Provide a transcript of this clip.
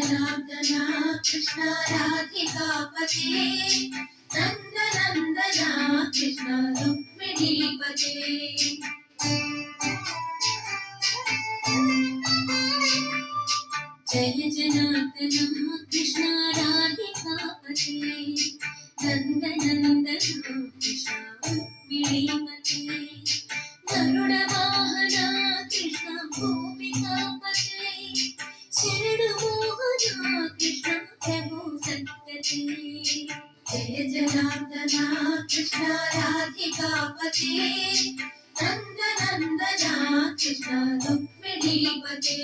जनार्दना Krishna राधिकापते नन्दनन्दना Krishna रुक्मिणीपते Jai जनार्दना Krishna राधिकापते नन्दनन्दना Krishna रुक्मिणीपते गरुडवाहना Krishna गोपिकापते शरणमोहना Krishna Prabhu सत्पते Jai जनार्दना Krishna राधिकापते नन्दनन्दना Krishna रुक्मिणीपते